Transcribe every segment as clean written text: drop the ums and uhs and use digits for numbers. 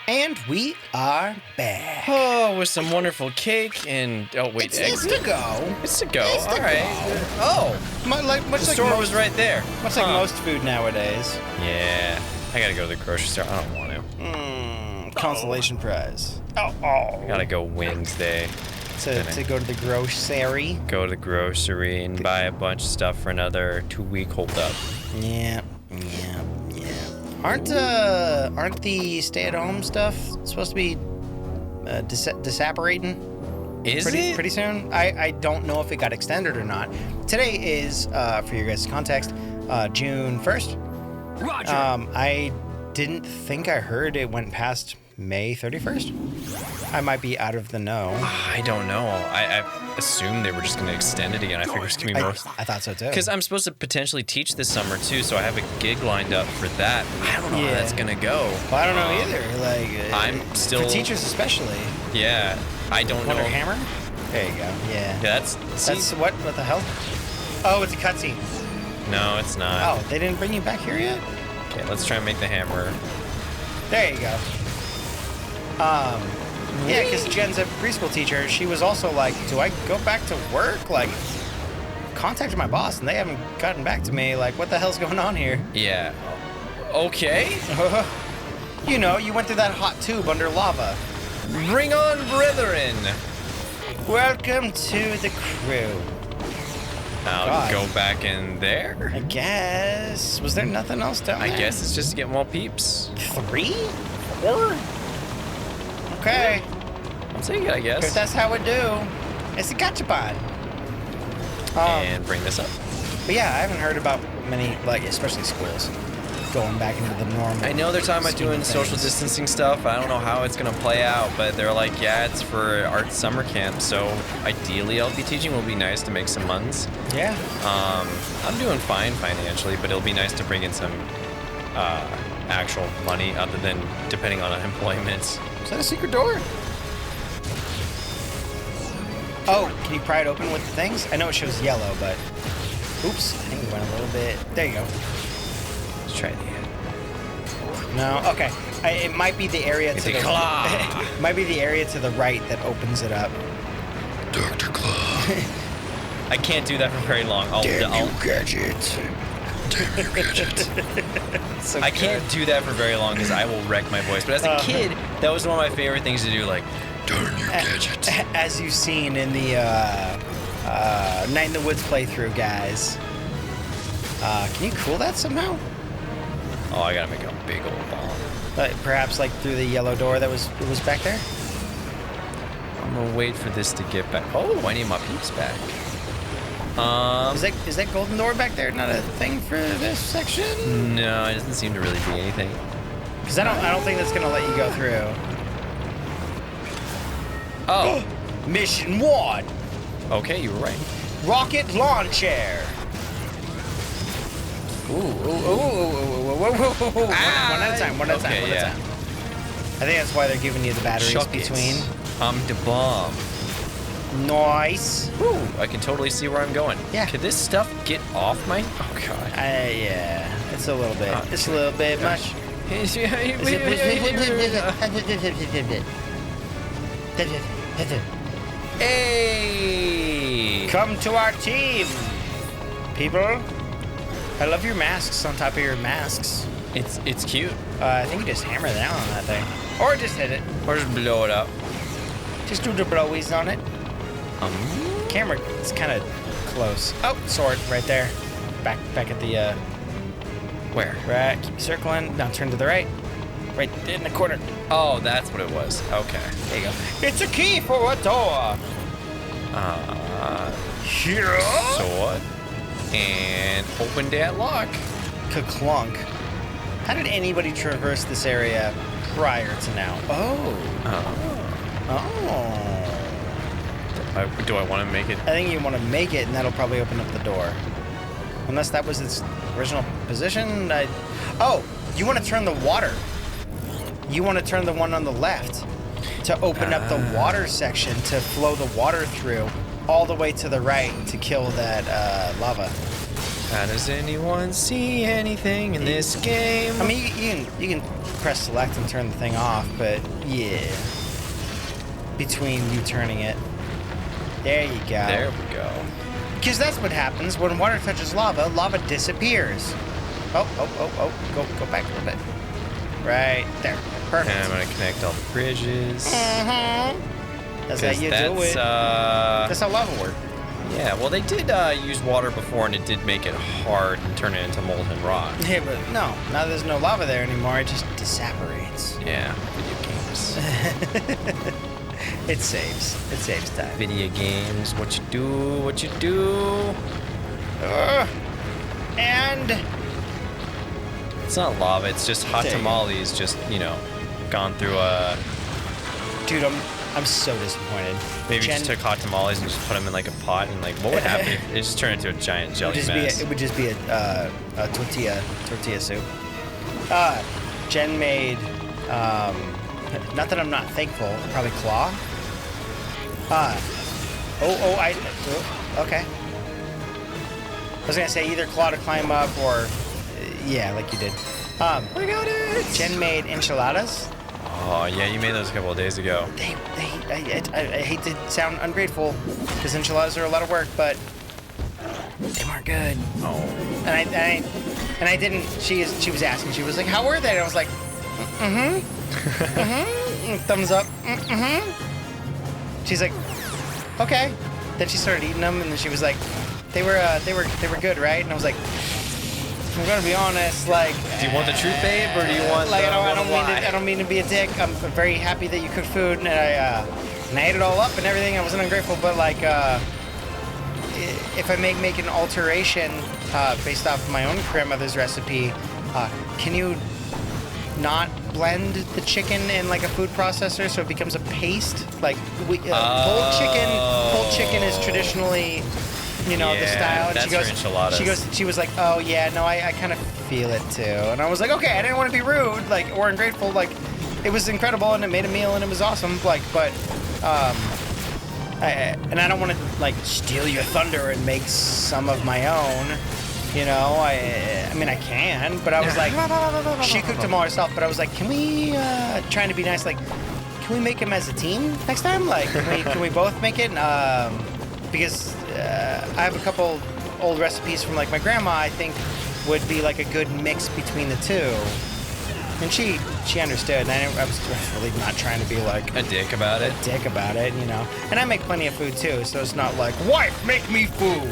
And we are back. Oh, with some wonderful cake and wait, It's to go. It's to go. All right. Oh, much The like store most, was right there. much like most food nowadays. Yeah, I gotta go to the grocery store. I don't want to. Consolation prize. I gotta go Wednesday. To go to the grocery. Go to the grocery and buy a bunch of stuff for another 2-week holdup. Yeah. Aren't the stay-at-home stuff supposed to be disapparating? Is it? Pretty soon? I don't know if it got extended or not. Today is, for your guys' context, June 1st. Roger. I didn't think I heard it went past May 31st. I might be out of the know. I don't know. I assumed they were just gonna extend it again. I figured it's gonna be more. I thought so too. Because I'm supposed to potentially teach this summer too, so I have a gig lined up for that. I don't know how that's gonna go. Well, I don't know either. Like, I'm still for teachers especially. Yeah, I don't know. Wonder Hammer? There you go. Yeah. Yeah, that's What the hell? Oh, it's a cutscene. No, it's not. Oh, they didn't bring you back here yet? Okay, let's try and make the hammer. There you go. Yeah, because Jen's a preschool teacher. She was also like, do I go back to work? Like, contacted my boss and they haven't gotten back to me. Like, what the hell's going on here? Yeah. Okay. You know, you went through that hot tube under lava. Bring on, brethren. Welcome to the crew. I'll go back in there. I guess. Was there nothing else down there? I guess it's just to get more peeps. 3? 4? Okay. I'll take it, I guess. If that's how we do. It's a gachapon. And bring this up. But yeah, I haven't heard about many, like, especially schools, going back into the normal. I know they're talking about doing social distancing stuff. I don't know how it's gonna play out, but they're like, yeah, it's for art summer camp. So ideally, I'll be teaching. Will be nice to make some months. Yeah. I'm doing fine financially, but it'll be nice to bring in some actual money, other than depending on unemployment. Is that a secret door? Oh, can you pry it open with the things? I know it shows yellow, but... Oops, I think we went a little bit... There you go. Let's try the end. No, okay. It might be the area to the... might be the area to the right that opens it up. Dr. Claw. I can't do that for very long. Gadget. So I can't do that for very long because I will wreck my voice. But as a kid, that was one of my favorite things to do. Like, darn you, gadget. As you've seen in the Night in the Woods playthrough, guys. Can you cool that somehow? Oh, I gotta make a big old bomb. Perhaps like through the yellow door that was back there. I'm gonna wait for this to get back. Oh, I need my peeps back. Is that golden door back there not a thing for this section? No, it doesn't seem to really be anything. Because I don't think that's gonna let you go through. Oh. Mission 1. Okay, you were right. Rocket launcher. Ooh. One at a time. One at a time. I think that's why they're giving you the batteries between. The bomb. Nice. Ooh, I can totally see where I'm going. Yeah. Could this stuff get off my... Oh, God. Yeah. It's a little bit. It's a little bit much. Hey! Come to our team, people. I love your masks on top of your masks. It's cute. I think you just hammer down on that thing. Or just hit it. Or just blow it up. Just do the blowies on it. Camera is kind of close. Oh, sword right there. Back at the, Where? Right, keep circling. Now turn to the right. Right in the corner. Oh, that's what it was. Okay. There you go. It's a key for a door. Here. Sword. And open that lock. Ka-clunk. How did anybody traverse this area prior to now? Oh. Do I want to make it? I think you want to make it, and that'll probably open up the door. Unless that was its original position. Oh, you want to turn the water. You want to turn the one on the left to open up the water section to flow the water through all the way to the right to kill that lava. How does anyone see anything in this game? I mean, you can press select and turn the thing off, but yeah. Between you turning it. There you go. There we go. Because that's what happens when water touches lava. Lava disappears. Oh. Go back a little bit. Right there. Perfect. And I'm gonna connect all the bridges. That's how you do it. That's how lava works. Yeah, well, they did use water before, and it did make it hard and turn it into molten rock. Yeah, but no. Now there's no lava there anymore. It just disapparates. Yeah, video games. It saves. It saves time. Video games, what you do. And It's not lava, it's just hot tamales just, gone through a... Dude, I'm so disappointed. Maybe just took hot tamales and just put them in like a pot and like, what would happen if it just turned into a giant jelly mess? It would just be a tortilla soup. Jen made, not that I'm not thankful, probably claw. Okay. I was gonna say either claw to climb up or, yeah, like you did. I got it. Jen made enchiladas. Oh yeah, you made those a couple of days ago. I hate to sound ungrateful because enchiladas are a lot of work, but they weren't good. Oh. And I didn't. She was asking. She was like, "How were they?" And I was like, thumbs up. She's like, "Okay." Then she started eating them, and then she was like, "They were good, right?" And I was like, I'm gonna be honest, like. Do you want the truth, babe, or do you want like the I don't mean to be a dick. I'm very happy that you cooked food, and I ate it all up and everything. I wasn't ungrateful, but like, if I make an alteration based off my own grandmother's recipe, can you not blend the chicken in like a food processor so it becomes a paste? Like pulled chicken is traditionally. The style. And that's for enchiladas. She was like, oh yeah, no, I kind of feel it too. And I was like, okay, I didn't want to be rude, like, or ungrateful. Like, it was incredible and it made a meal and it was awesome. Like, but, I don't want to like steal your thunder and make some of my own. I mean, I can, but I was like, she cooked them all herself. But I was like, can we, trying to be nice, like, can we make them as a team next time? Like, can we both make it? Because I have a couple old recipes from like my grandma. I think would be like a good mix between the two. And she understood. And I was really not trying to be like a dick about it. And I make plenty of food too, so it's not like wife make me food.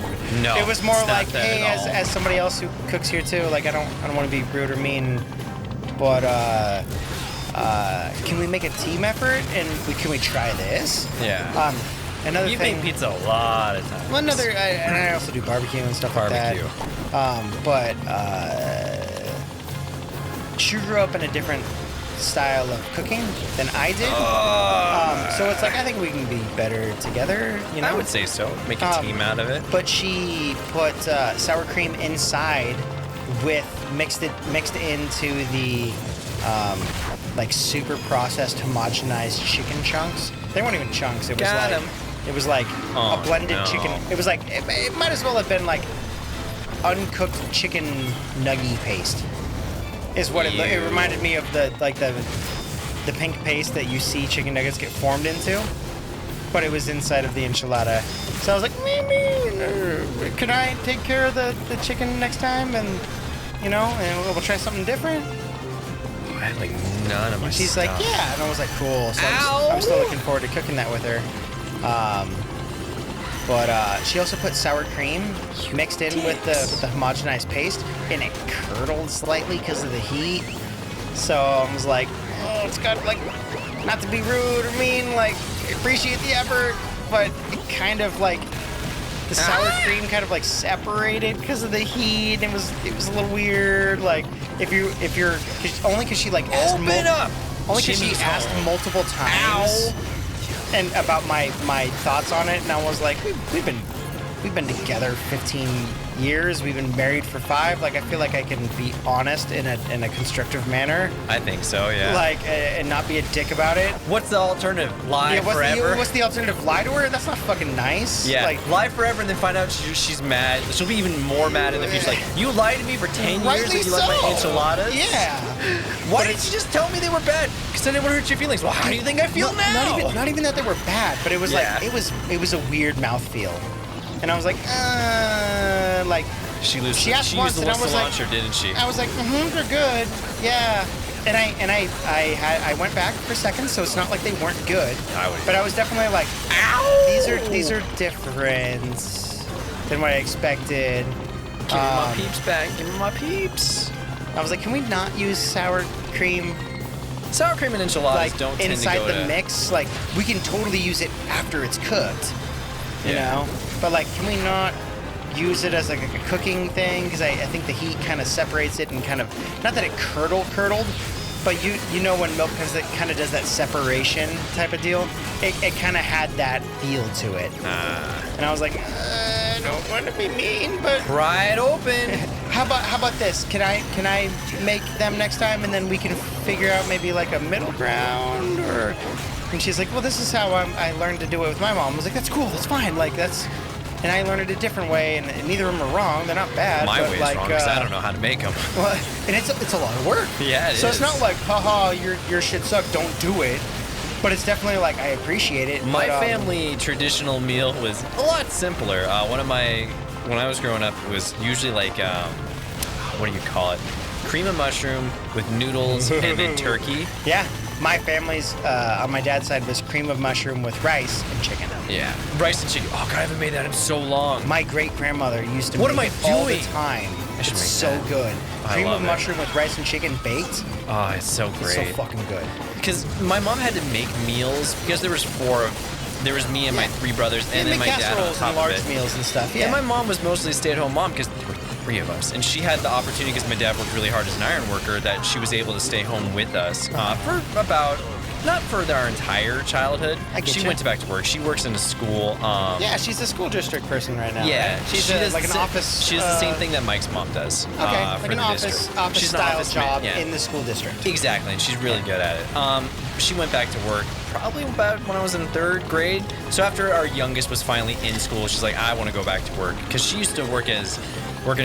No, it was more like, hey, as somebody else who cooks here too. Like I don't want to be rude or mean, but can we make a team effort and can we try this? Yeah. Another You've thing, made pizza a lot of times. Well, and I also do barbecue and stuff like that. She grew up in a different style of cooking than I did. So it's like, I think we can be better together, I would say so. Make a team out of it. But she put sour cream inside with mixed into the like super processed homogenized chicken chunks. They weren't even chunks. It was like a blended chicken. It was like it might as well have been like uncooked chicken nugget paste. Is what it reminded me of the pink paste that you see chicken nuggets get formed into, but it was inside of the enchilada. So I was like, maybe can I take care of the chicken next time, and and we'll try something different. I had like none of my She's stuff. like, yeah, and I was like, cool. So I'm still looking forward to cooking that with her. But she also put sour cream mixed in with the homogenized paste, and it curdled slightly because of the heat. So I was like, oh, it's got like, not to be rude or mean, like, appreciate the effort, but it kind of like, the sour cream kind of like separated because of the heat. It was a little weird. Like if you're only because she like asked asked multiple times and about my thoughts on it, and I was like, we've been together 15 years. We've been married for 5. Like, I feel like I can be honest in a constructive manner. I think so, yeah. Like, and not be a dick about it. What's the alternative? Lie forever? What's the alternative? Lie to her? That's not fucking nice. Yeah, Like, lie forever and then find out she's mad. She'll be even more mad in the future. Like, you lied to me for 10 years and you like my enchiladas? Yeah. Why didn't you just tell me they were bad? Because I didn't want to hurt your feelings. Well, how do you think I feel now? Not even that they were bad, but it was like, it was a weird mouthfeel. And I was like, She asked used once, a and I little was like, cilantro, didn't she? I was like, they're good, yeah. And I went back for seconds, so it's not like they weren't good. But I was definitely like, ow! These are different than what I expected. Give me my peeps back. Give me my peeps. I was like, can we not use sour cream? Sour cream and enchiladas don't tend to go inside the mix. Like, we can totally use it after it's cooked. You know? But like, can we not use it as like a cooking thing? Because I think the heat kind of separates it and kind of, not that it curdled, but you know when milk kind of does that separation type of deal? It kind of had that feel to it. And I was like, I don't want to be mean, but pry it open. How about this? Can I make them next time, and then we can figure out maybe like a middle ground? Or, and she's like, well, this is how I learned to do it with my mom. I was like, that's cool, that's fine. Like, and I learned it a different way, and neither of them are wrong. They're not bad. My way is wrong because I don't know how to make them. Well, and it's a lot of work. Yeah, it is. So it's not like, haha, your shit sucked, don't do it. But it's definitely like, I appreciate it. My family traditional meal was a lot simpler. When I was growing up, it was usually like, what do you call it? Cream of mushroom with noodles and then turkey. Yeah. My family's, on my dad's side, was cream of mushroom with rice and chicken. Yeah. Rice and chicken. Oh, God, I haven't made that in so long. My great-grandmother used to make it all the time. It's so good. Cream of mushroom with rice and chicken baked. Oh, it's so great. It's so fucking good. Because my mom had to make meals because there was there was me and my 3 brothers and then my dad on top and large of it. meals and stuff. Yeah. And my mom was mostly a stay-at-home mom because there were 3 of us, and she had the opportunity because my dad worked really hard as an iron worker that she was able to stay home with us for about. Not for our entire childhood. She went back to work. She works in a school. Yeah, she's a school district person right now. Yeah, right? She's like an office. She does the same thing that Mike's mom does. Okay, like an office style job in the school district. Exactly, and she's really good at it. She went back to work probably about when I was in 3rd grade. So after our youngest was finally in school, she's like, I want to go back to work because she used to work in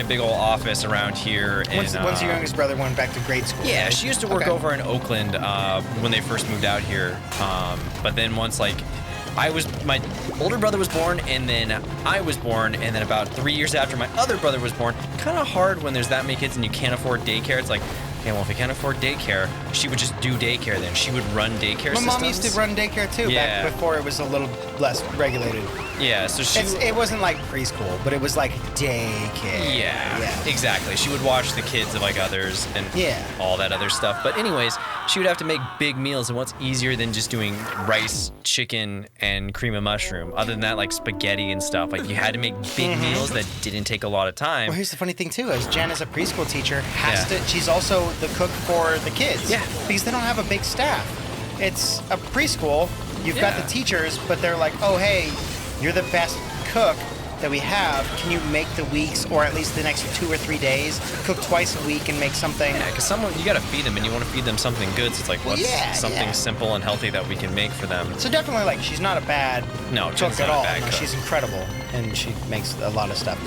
a big old office around here. Once your youngest brother went back to grade school. Yeah, right? she used to work over in Oakland when they first moved out here. But then once my older brother was born, and then I was born, and then about 3 years after my other brother was born, kind of hard when there's that many kids and you can't afford daycare. It's like, okay, well, if we can't afford daycare, she would just do daycare then. She would run daycare systems. My mom used to run daycare too, back before it was a little less regulated. Yeah, so it wasn't like preschool, but it was like daycare. Yeah, exactly. She would watch the kids of like others and all that other stuff. But anyways, she would have to make big meals, and what's easier than just doing rice, chicken, and cream of mushroom? Other than that, like spaghetti and stuff. Like you had to make big meals that didn't take a lot of time. Well, here's the funny thing too, is Jen is a preschool teacher, she's also the cook for the kids. Yeah. Because they don't have a big staff. It's a preschool, you've got the teachers, but they're like, oh hey, you're the best cook that we have. Can you make the weeks, or at least the next 2 or 3 days, cook twice a week and make something? Yeah, because you got to feed them, and you want to feed them something good. So it's like, what's something simple and healthy that we can make for them? So definitely, like, she's not a bad cook at all. No, she's incredible, and she makes a lot of stuff.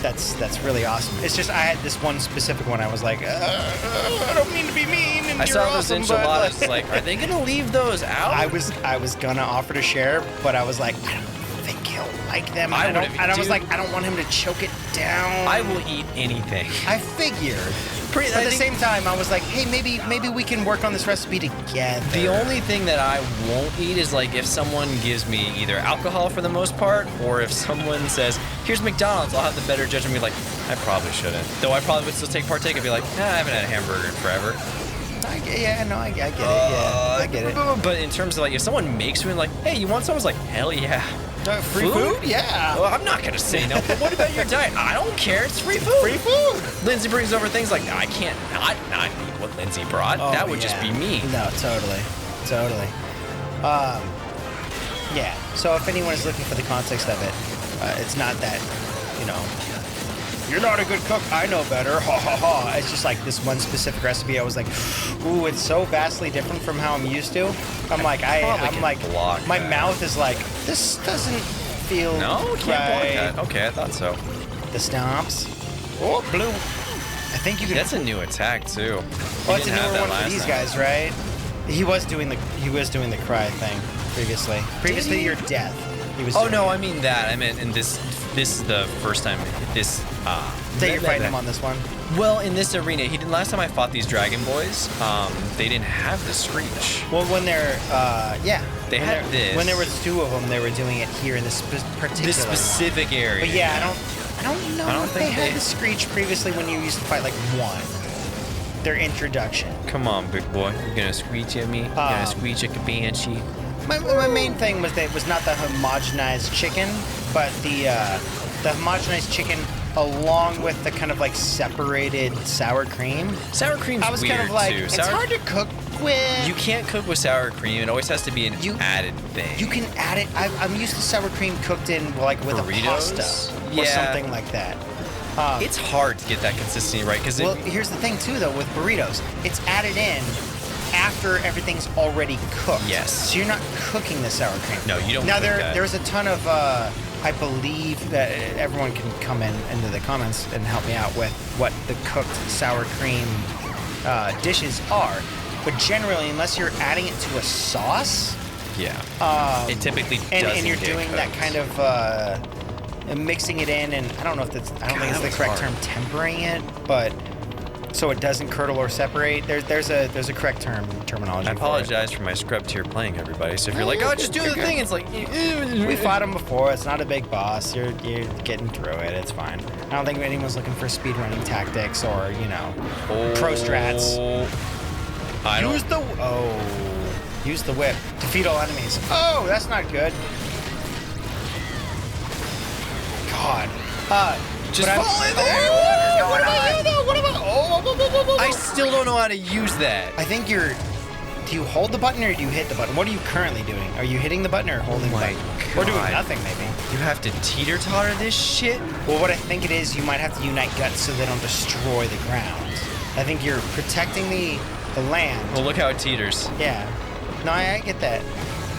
That's really awesome. It's just I had this one specific one. I was like, I don't mean to be mean. And I saw those enchiladas. Like, are they gonna leave those out? I was gonna offer to share, but I was like, I don't think he'll like them. I was like, I don't want him to choke it down. I will eat anything. I figured. At the same time, I was like, hey, maybe we can work on this recipe together. The only thing that I won't eat is like if someone gives me either alcohol for the most part, or if someone says, here's McDonald's, I'll have the better judgment and be like, I probably shouldn't. Though I probably would still partake and be like, I haven't had a hamburger in forever. I get it. Yeah, I get it. But in terms of like, if someone makes me like, hey, you want some? I was like, hell yeah. Free food? Yeah. Well, I'm not gonna say no. But what about your diet? I don't care. It's free food. Free food. Lindsay brings over things like I can't not eat what Lindsay brought. That would just be me. No, totally. Yeah. So if anyone is looking for the context of it, it's not that you know, you're not a good cook, I know better, ha ha ha. It's just like this one specific recipe. I was like, ooh, it's so vastly different from how I'm used to. I'm like, my mouth is like, this doesn't feel No, can't right. block that. Okay, I thought so. The stomps. Oh, blue. I think you can. That's a new attack too. Well, it's a newer one for these guys, right? He was doing the cry thing previously. Previously, your death. He was. Oh no, I mean that. I meant in this. This is the first time. That you're fighting him on this one. Well, in this arena, he did. Last time I fought these dragon boys, they didn't have the screech. Well, when they're, yeah. They had this. When there was 2 of them, they were doing it here in this particular. This specific area. But yeah, I don't know if they had the screech previously when you used to fight like 1. Their introduction. Come on, big boy. You're gonna screech at me. You're gonna screech like a banshee. My main thing was that it was not the homogenized chicken, but the homogenized chicken along with the kind of like separated sour cream. Sour cream's I was weird kind of like, too. it's hard to cook with. You can't cook with sour cream. It always has to be an added thing. You can add it. I'm used to sour cream cooked in like with burritos? a pasta or something like that. It's hard to get that consistency right because here's the thing too though with burritos, it's added in after everything's already cooked. Yes. So you're not cooking the sour cream. No, you don't. Now cook that. there's a ton of I believe that everyone can come into the comments and help me out with what the cooked sour cream dishes are. But generally, unless you're adding it to a sauce, it typically doesn't and you're get doing cooked. that kind of mixing it in, and I don't know if that's I don't think it's the correct term, tempering it, but so it doesn't curdle or separate. There's a correct terminology. I apologize for my scrub tier playing, everybody. So if you're like, oh, just do the thing, it's like we fought him before. It's not a big boss. You're getting through it. It's fine. I don't think anyone's looking for speedrunning tactics or pro strats. Use the whip. Defeat all enemies. Oh, that's not good. God. Just fall in there. What about you though? What about? I still don't know how to use that. I think do you hold the button or do you hit the button? What are you currently doing? Are you hitting the button or holding the button? Or doing nothing, maybe. You have to teeter-totter this shit? Well, what I think it is, you might have to unite guts so they don't destroy the ground. I think you're protecting the land. Well, look how it teeters. Yeah. No, I get that.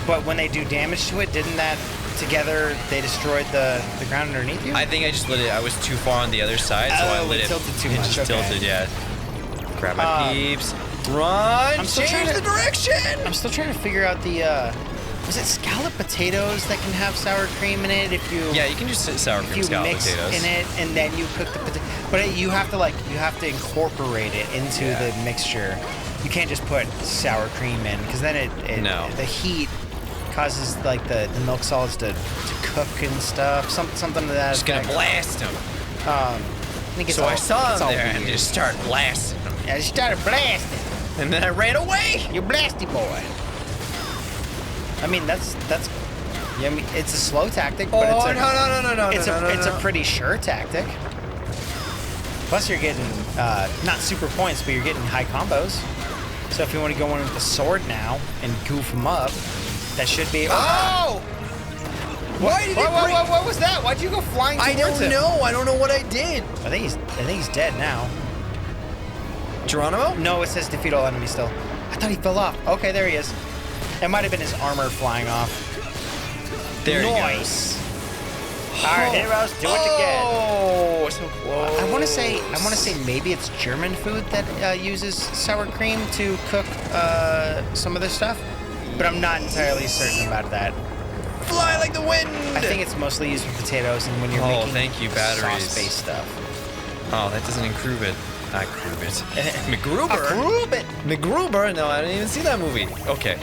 But when they do damage to it, didn't that together they destroyed the ground underneath you? I think I just lit it. I was too far on the other side, so I lit it. Tilted too much. It just okay. tilted, yeah. Grab my peeps. Run! I'm still change the direction! I'm still trying to figure out the, was it scalloped potatoes that can have sour cream in it if you... Yeah, you can just sour cream scalloped potatoes. In it and then you cook the potato. But you have to incorporate it into the mixture. You can't just put sour cream in because then the heat causes like the milk solids to cook and stuff. Something to that. Just gonna blast them. So I saw him there and just started blasting them. Yeah, I just started blasting. And then I ran away. You blasty boy. I mean that's yeah, I mean, it's a slow tactic, but it's a pretty sure tactic. Plus you're getting not super points, but you're getting high combos. So if you want to go in with the sword now and goof them up, that should be. Oh! Why did what was that? Why'd you go flying towards him? I don't know. I don't know what I did. I think he's dead now. Geronimo? No, it says defeat all enemies still. I thought he fell off. Okay, there he is. It might have been his armor flying off. There he goes. All right, heroes, do it again. Oh, so close. I want to say maybe it's German food that uses sour cream to cook some of this stuff, but I'm not entirely certain about that. Fly like the wind. I think it's mostly used for potatoes and when you're making batteries. sauce-based stuff. Oh, that doesn't improve it. I prove it. McGruber. McGruber? No, I didn't even see that movie. Okay.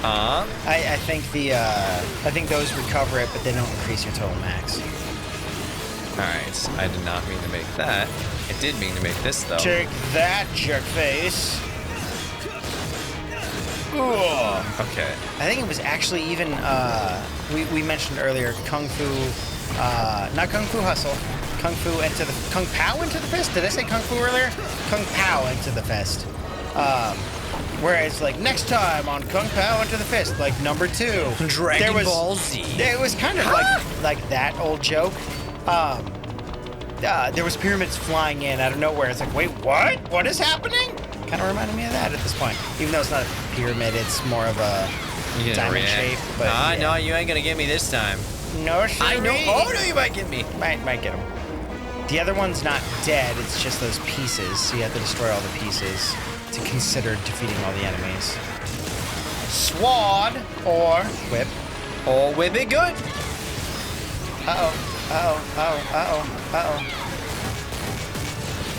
I think those recover it, but they don't increase your total max. Alright, I did not mean to make that. I did mean to make this, though. Take that, jerk face. Ooh. Okay. I think it was actually even, we mentioned earlier, Kung Fu, not Kung Fu Hustle, Kung Pao into the fist? Did I say Kung Fu earlier? Kung Pao into the fist. Whereas, like, next time on Kung Pao into the fist, like, number 2. Dragon Ball Z. It was kind of like that old joke. there was pyramids flying in out of nowhere. It's like, wait, what? What is happening? Kind of reminded me of that at this point. Even though it's not a pyramid, it's more of a diamond shape. But yeah. No, you ain't gonna get me this time. No, sure. I know. Oh no, you might get me. Might get him. The other one's not dead. It's just those pieces. So you have to destroy all the pieces to consider defeating all the enemies. Sword or whip. Oh, whip it good. Uh-oh.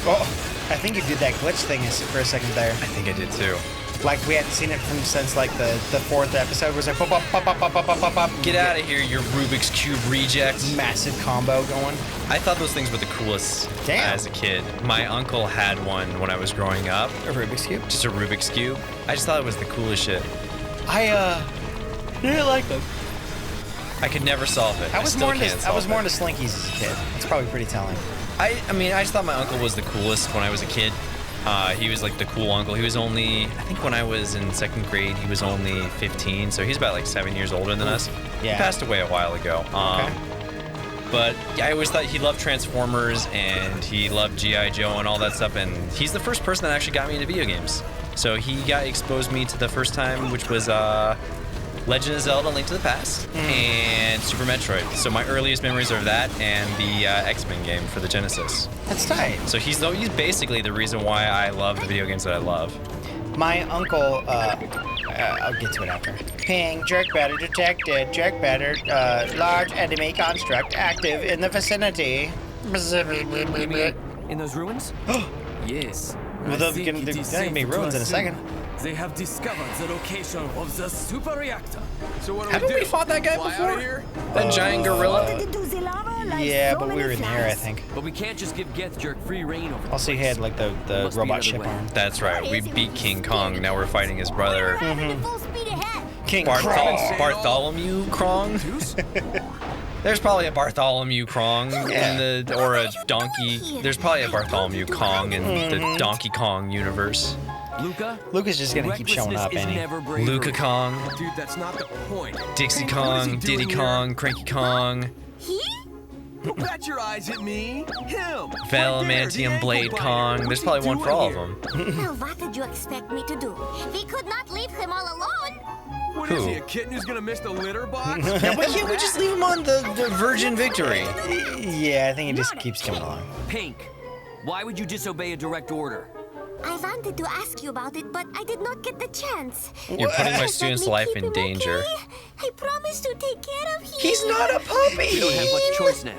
Oh, I think you did that glitch thing for a second there. I think I did too. Like we hadn't seen it since like the fourth episode. Was like pop, pop, pop, pop, pop, pop, pop, pop. Get out of here, you Rubik's Cube reject. Massive combo going. I thought those things were the coolest as a kid. My uncle had one when I was growing up. A Rubik's Cube? Just a Rubik's Cube. I just thought it was the coolest shit. I didn't like them. I could never solve it. I was more into Slinkies as a kid. It's probably pretty telling. I mean, I just thought my uncle was the coolest when I was a kid. He was like the cool uncle. He was only, I think when I was in 2nd grade, he was only 15. So he's about like 7 years older than us. Yeah. He passed away a while ago. Okay. But I always thought he loved Transformers and he loved G.I. Joe and all that stuff. And he's the first person that actually got me into video games. So he exposed me to the first time, which was Legend of Zelda: Link to the Past and Super Metroid. So my earliest memories are of that and the X-Men game for the Genesis. That's tight. So he's basically the reason why I love the video games that I love. My uncle, I'll get to it after. Ping, jerk batter detected, jerk batter, large enemy construct active in the vicinity. In those ruins? Yes. Well, there's going to be ruins in a second. They have discovered the location of the super reactor. So what do Haven't we fought that guy before? That giant gorilla? Yeah, but we were in the air, I think. But we can't just give Geth Jerk free reign over. Also, he had like the robot ship arm. That's right. We beat King Kong. Now we're fighting his brother. King Krong. Bartholomew Krong? There's probably a Bartholomew Krong or a Donkey. There's probably a Bartholomew Kong in the Donkey Kong universe. Luka's just gonna keep showing up, ain't he? Luka Kong. Dude, that's not the point. Dixie Kong, Diddy Kong, Cranky Kong. Who bet your eyes at me? Him. Valamantium Blade Kong. There's probably one for all of them. Well, what did you expect me to do? We could not leave him all alone. What is he, a kitten who's gonna miss the litter box? Now, why can't we just leave him on the Virgin Victory? Yeah, I think he just keeps coming along. Pink, why would you disobey a direct order? I wanted to ask you about it, but I did not get the chance. You're putting my Just let student's me life keep in him, danger. okay? I promise to take care of him. He's not a puppy! You don't have much choice now.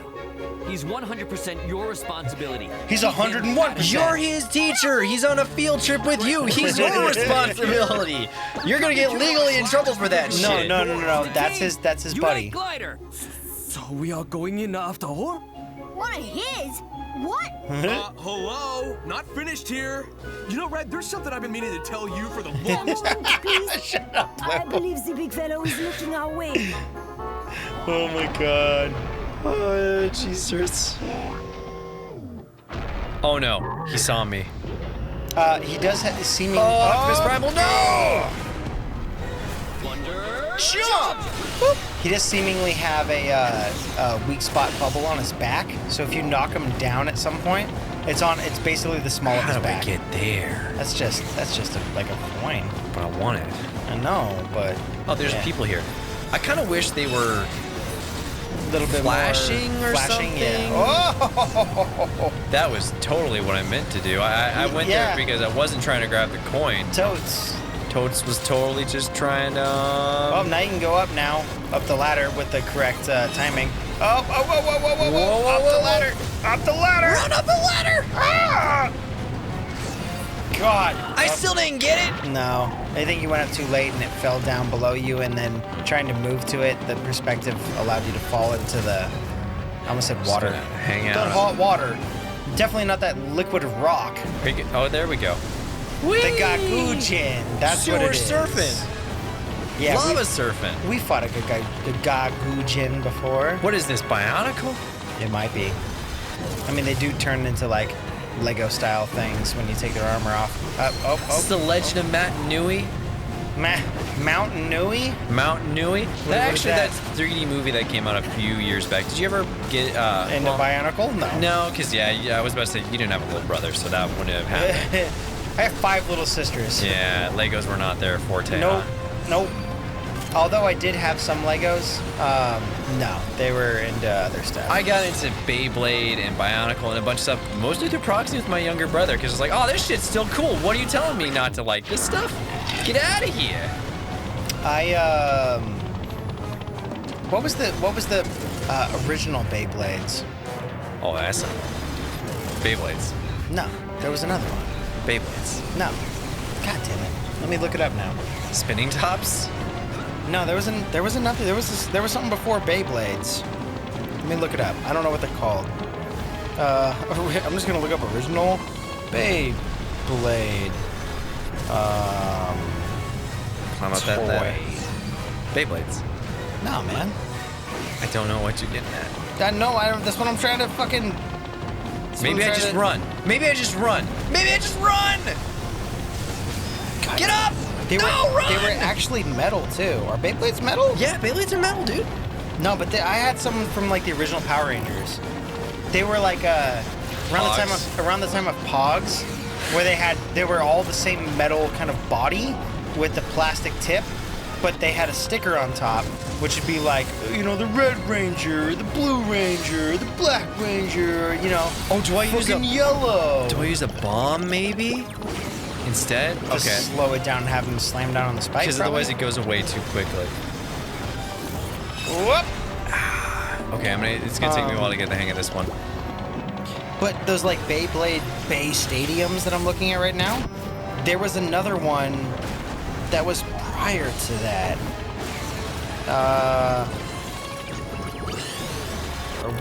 He's 100% your responsibility. He's 101%. You're his teacher. He's on a field trip with you. He's your responsibility. You're gonna get legally in trouble for that shit. No. That's his buddy. Glider. So we are going in after all? What his? What? Hello? Not finished here. You know, Red, there's something I've been meaning to tell you for the longest time. Shut up, I believe the big fellow is looking our way. Oh my god. Oh, Jesus. Oh no, he saw me. He does have the seeming. Optimus Primal, no! Jump! He does seemingly have a weak spot bubble on his back. So if you knock him down at some point, it's basically the small of his back. How do we get there? That's just like a coin. But I want it. I know, but Oh, there's people here. I kind of wish they were a little bit flashing more or flashing, something. Yeah. Oh! That was totally what I meant to do. I went there because I wasn't trying to grab the coin. Totes. Totes was totally just trying to. Oh, now you can go up now, up the ladder with the correct timing. Oh, whoa, up the ladder, up the ladder, Run up the ladder! Ah! God, I still didn't get it. No, I think you went up too late and it fell down below you, and then trying to move to it, the perspective allowed you to fall into the. I almost said water. Hang out. That hot water. Definitely not that liquid rock. Oh, there we go. The Gah-Goojin. That's what it is. surfing. Yeah, Lava surfing. We fought a Gah-Goojin before. What is this, Bionicle? It might be. I mean, they do turn into like Lego style things when you take their armor off. This is the Legend of Matt Nui. Mount Nui? Mount Nui? What is that? That 3D movie that came out a few years back. Did you ever get Into Bionicle? No. No, because I was about to say you didn't have a little brother, so that wouldn't have happened. I have 5 little sisters. Yeah, Legos were not their forte. Nope. Huh? Nope. Although I did have some Legos, no, they were into other stuff. I got into Beyblade and Bionicle and a bunch of stuff, mostly through proxy with my younger brother, because it's like, oh, this shit's still cool. What are you telling me not to like this stuff? Get out of here. What was the original Beyblades? Oh, that's Beyblades. No, there was another one. Beyblades. No. God damn it. Let me look it up now. Spinning tops? No, there was another. There was something before Beyblades. Let me look it up. I don't know what they're called. I'm just gonna look up original Beyblade. How about toy. that? Beyblades. No, man. I don't know what you're getting at. No, I don't. That's what I'm trying to fucking. Maybe I just run. Maybe I just run. Maybe I just run. God. Get up! Run! They were actually metal too. Are Beyblades metal? Yeah, Beyblades are metal, dude. No, but I had some from like the original Power Rangers. They were like around the time of Pogs, where they were all the same metal kind of body with the plastic tip, but they had a sticker on top, which would be like, the Red Ranger, the Blue Ranger, the Black Ranger, Oh, do I use yellow? Do I use a bomb maybe? Instead? Just slow it down and have them slam down on the spike. Because otherwise it goes away too quickly. Whoop! Okay, it's gonna take me a while to get the hang of this one. But those like Beyblade Bay Stadiums that I'm looking at right now, there was another one that was prior to that.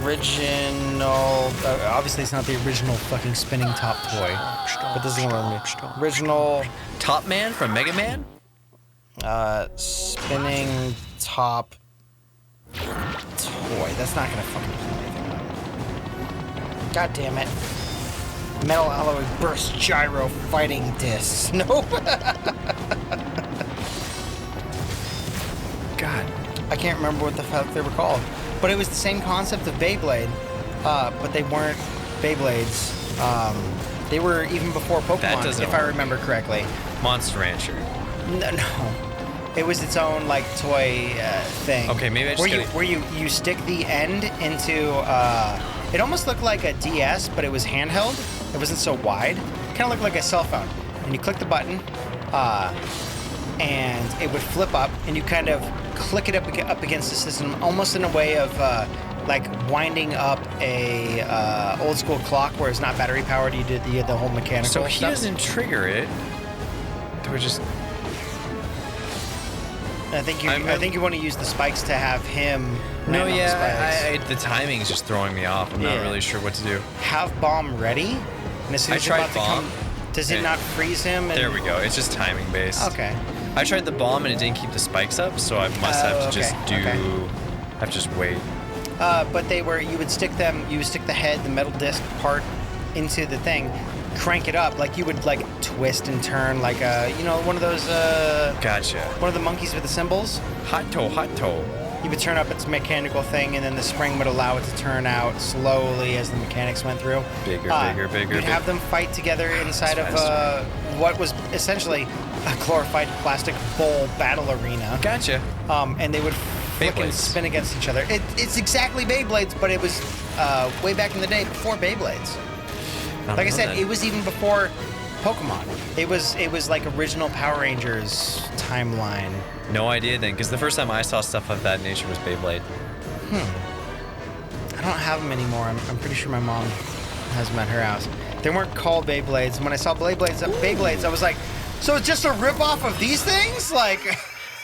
Original. Obviously, it's not the original fucking spinning top toy, but this is one of the original Top Man from Mega Man? spinning top toy. That's not gonna fucking pull anything up. God damn it! Metal alloy burst gyro fighting discs. Nope. God, I can't remember what the fuck they were called. But it was the same concept of Beyblade, but they weren't Beyblades. They were even before Pokemon, if I remember correctly. Monster Rancher. No. It was its own like toy thing. Okay, maybe I just where you stick the end into. It almost looked like a DS, but it was handheld. It wasn't so wide. Kind of looked like a cell phone. And you click the button, and it would flip up, and you kind of click it up against the system, almost in a way of like winding up a old school clock where it's not battery powered. You had the whole mechanical So stuff. he doesn't trigger it. We're just. I think you want to use the spikes to have him. No, land on the spikes. the timing is just throwing me off. I'm not really sure what to do. Have bomb ready, and as soon as you're about to come, does it not freeze him? And... There we go. It's just timing based. Okay. I tried the bomb and it didn't keep the spikes up, so I must have to just do. Have to just wait. But you would stick the head, the metal disc part, into the thing, crank it up, like you would like twist and turn, like one of those. Gotcha. One of the monkeys with the cymbals. Hot toe. You would turn up its mechanical thing, and then the spring would allow it to turn out slowly as the mechanics went through. Bigger. You'd have them fight together inside of what was essentially a glorified plastic bowl battle arena. Gotcha. And they would fucking spin against each other. It's exactly Beyblades, but it was way back in the day before Beyblades. Like I said, it was even before Pokemon. It was like original Power Rangers timeline. No idea then, because the first time I saw stuff of that nature was Beyblade. I don't have them anymore. I'm pretty sure my mom has them at her house. They weren't called Beyblades. When I saw Beyblades, I was like, so it's just a rip-off of these things? Like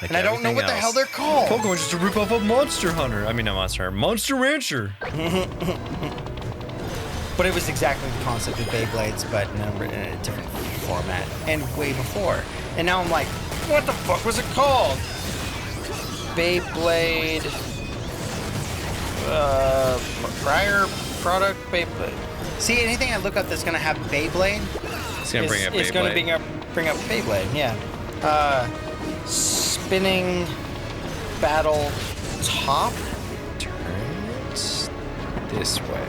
and I don't know what the hell they're called. Pokemon's just a rip-off of Monster Hunter. I mean, not Monster Hunter. Monster Rancher. But it was exactly the concept of Beyblades, but in a different format. And way before. And now I'm like, what the fuck was it called? Beyblade... prior product Beyblade. See, anything I look up that's gonna have Beyblade... It's gonna bring up Beyblade. It's gonna bring up Beyblade, yeah. spinning battle top. Turn it this way.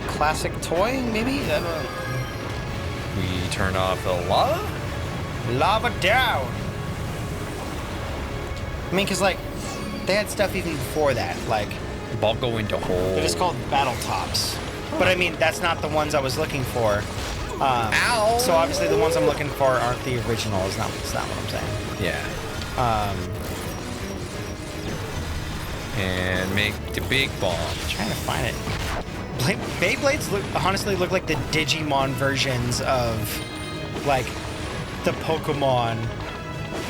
Classic toy, maybe? I don't know. We turn off the lava? Lava down. I mean, because, like, they had stuff even before that. Like, Ball go into hole. they're just called battle tops. But, I mean, that's not the ones I was looking for. Ow! So, obviously, the ones I'm looking for aren't the original. It's not what I'm saying. Yeah. And make the big ball. I'm trying to find it. Beyblades honestly look like the Digimon versions of, like, the Pokemon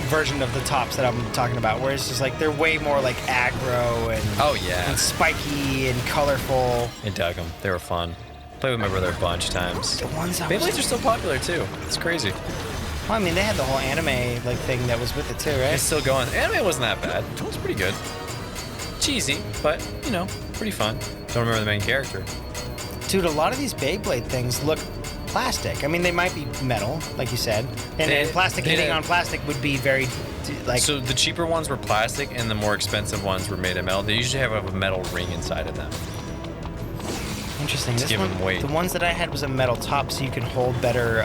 version of the tops that I'm talking about, where it's just like they're way more like aggro and and spiky and colorful. I dug them. They were fun. Played with my brother a bunch of times. The ones Beyblades are still popular too. It's crazy. Well, I mean, they had the whole anime like thing that was with it too, right? It's still going. Anime wasn't that bad. It was pretty good. Cheesy, but you know, pretty fun. Don't remember the main character. Dude, a lot of these Beyblade things look plastic. I mean, they might be metal, like you said, and plastic hitting on plastic would be very, like. So the cheaper ones were plastic, and the more expensive ones were made of metal. They usually have a metal ring inside of them. Interesting. To This give one, them weight. the ones that I had was a metal top, so you can hold better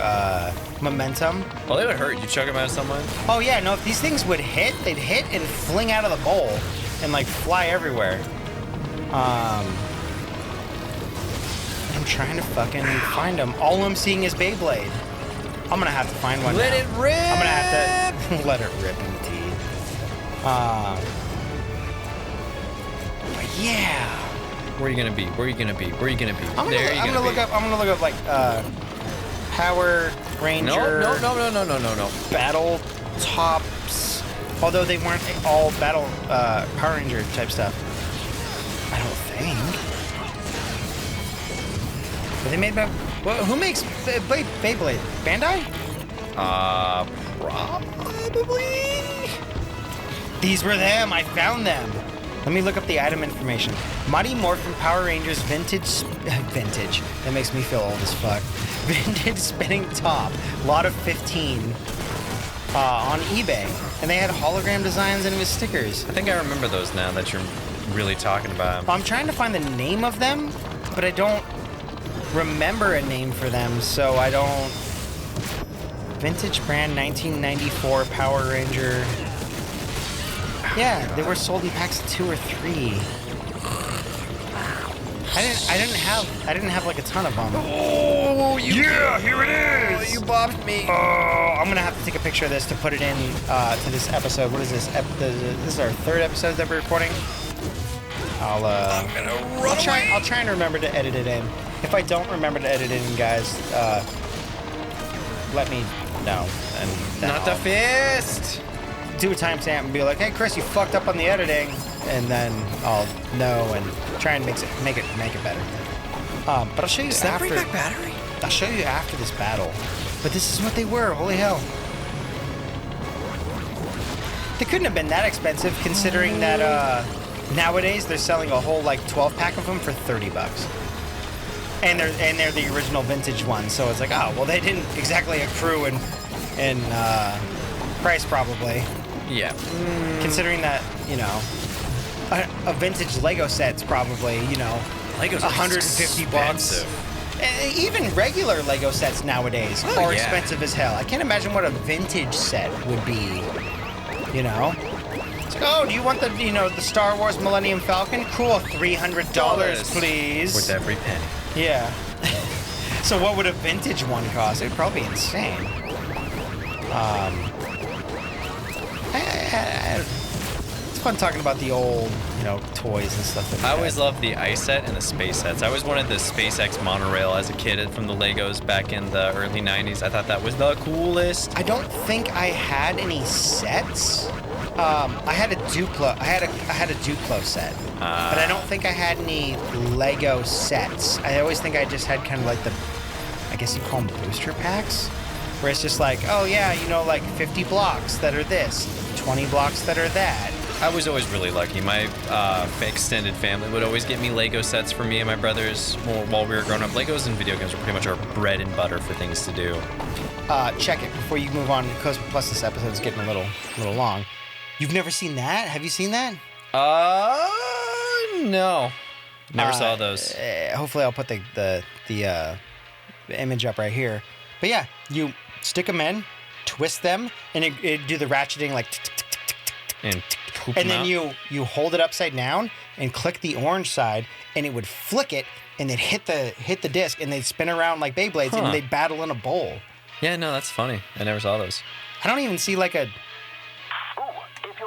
momentum. Well, they would hurt. You chuck them at someone. Oh yeah, no. If these things would hit, they'd hit and fling out of the bowl, and like fly everywhere. I'm trying to fucking find them. All I'm seeing is Beyblade. I'm gonna have to find one. Let now. it rip. I'm gonna have to let it rip indeed. But yeah. Where are you gonna be? Where are you gonna be? Where are you gonna be? I'm gonna look up like Power Ranger. No. Battle tops. Although they weren't all battle Power Ranger type stuff. I don't think. Are they made by? Well, who makes Beyblade? Bandai? Probably. These were them. I found them. Let me look up the item information. Mighty Morphin Power Rangers vintage. That makes me feel old as fuck. Vintage spinning top. Lot of 15. On eBay. And they had hologram designs and it was stickers. I think I remember those now that you're really talking about them. I'm trying to find the name of them, but I don't remember a name for them, so I don't. Vintage brand 1994 Power Ranger. Yeah, they were sold in packs of 2 or 3. I didn't have like a ton of them. Oh, Yeah, here it is. you bopped me. Oh, I'm gonna have to take a picture of this to put it in to this episode. What is this? This is our 3rd episode that we're recording. I'm gonna run away. I'll try and remember to edit it in. If I don't remember to edit it in, guys, let me know. And then Not the I'll fist. do a timestamp and be like, "Hey, Chris, you fucked up on the editing," and then I'll know and try and make it better. But I'll show you Does that after. bring back battery? I'll show you after this battle. But this is what they were. Holy hell! They couldn't have been that expensive, considering that nowadays they're selling a whole like 12-pack of them for $30. And they're the original vintage ones, so it's like, oh well, they didn't exactly accrue in price probably. Yeah. Considering that, you know, a vintage Lego set's probably, you know, Legos $150. And even regular Lego sets nowadays are expensive as hell. I can't imagine what a vintage set would be. You know. It's like, oh, do you want the Star Wars Millennium Falcon? Cool, $300, please. Worth every penny. Yeah. So what would a vintage one cost? It'd probably be insane. It's fun talking about the old, you know, toys and stuff. That we I always had. loved the ice set and the space sets. I always wanted the SpaceX monorail as a kid from the Legos back in the early 90s. I thought that was the coolest. I don't think I had any sets. I had a Duplo. I had a Duplo set, but I don't think I had any Lego sets. I always think I just had kind of like the, I guess you call them booster packs, where it's just like, oh yeah, you know, like 50 blocks that are this, 20 blocks that are that. I was always really lucky. My extended family would always get me Lego sets for me and my brothers while we were growing up. Legos and video games were pretty much our bread and butter for things to do. Check it before you move on, because plus this episode's getting a little long. You've never seen that? Have you seen that? No. Never saw those. Hopefully I'll put the image up right here. But yeah, you stick them in, twist them, and it do the ratcheting like And poop and them then out. you hold it upside down and click the orange side, and it would flick it, and then hit the disc, and they'd spin around like Beyblades, and they'd battle in a bowl. Yeah, no, that's funny. I never saw those. I don't even see like a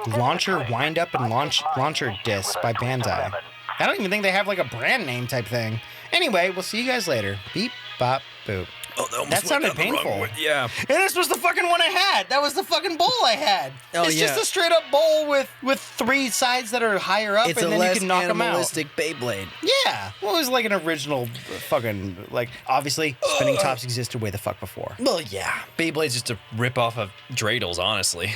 launcher wind up and launcher disc by Banzai. I don't even think they have like a brand name type thing. Anyway, we'll see you guys later. Beep, bop, boop. Oh, That sounded painful. Yeah. And this was the fucking one I had. That was the fucking bowl I had. Oh, it's yeah. just a straight up bowl with 3 sides that are higher up, It's and a then you less can knock them out. animalistic Beyblade. Yeah. Well, it was like an original fucking, like, obviously, spinning tops existed way the fuck before. Well, yeah. Beyblade's just a rip off of dreidels, honestly.